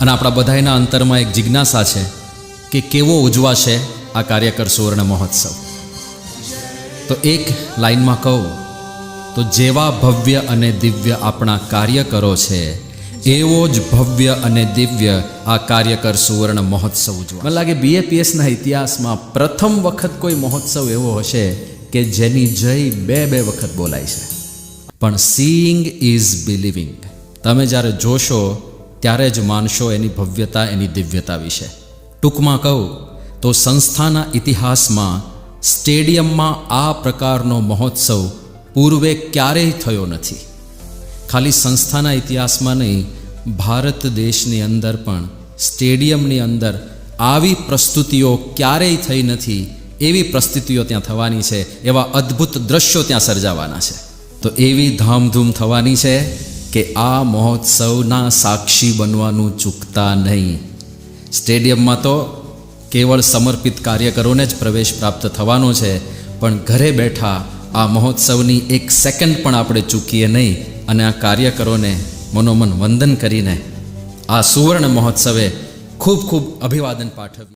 અને આપણા બધાના અંતરમાં એક જિજ્ઞાસા છે કે કેવો ઉજવાશે આ કાર્યકર સુવર્ણ મહોત્સવ. તો એક લાઈનમાં કહું તો જેવા ભવ્ય અને દિવ્ય આપણા કાર્યકરો છે એવો જ ભવ્ય અને દિવ્ય આ કાર્યકર સુવર્ણ મહોત્સવ ઉજવા. મને લાગે BAPSના ઇતિહાસમાં પ્રથમ વખત કોઈ મહોત્સવ એવો હશે કે જેની જય બે વખત બોલાય છે. પણ સીઈંગ ઇઝ બિલીવિંગ. તમે જ્યારે જોશો ત્યારે જ માનશો એની ભવ્યતા, એની દિવ્યતા વિશે. ટૂંકમાં કહું તો સંસ્થાના ઇતિહાસમાં સ્ટેડિયમમાં આ પ્રકારનો મહોત્સવ પૂર્વે ક્યારેય થયો નથી. ખાલી સંસ્થાના ઇતિહાસમાં નહીં, ભારત દેશની અંદર પણ સ્ટેડિયમની અંદર આવી પ્રસ્તુતિઓ ક્યારેય થઈ નથી. એવી પ્રસ્તુતિઓ ત્યાં થવાની છે, એવા અદ્ભુત દ્રશ્યો ત્યાં સર્જાવાના છે. તો એવી ધામધૂમ થવાની છે કે આ મહોત્સવના સાક્ષી બનવાનું ચૂકતા નહીં. સ્ટેડિયમમાં તો કેવળ સમર્પિત કાર્યકરોને જ પ્રવેશ પ્રાપ્ત થવાનો છે, પણ ઘરે બેઠા આ મહોત્સવની એક સેકન્ડ પણ આપણે ચૂકીએ નહીં અને આ કાર્યકરોને મનોમન વંદન કરીને આ સુવર્ણ મહોત્સવે ખૂબ ખૂબ અભિવાદન પાઠવીએ.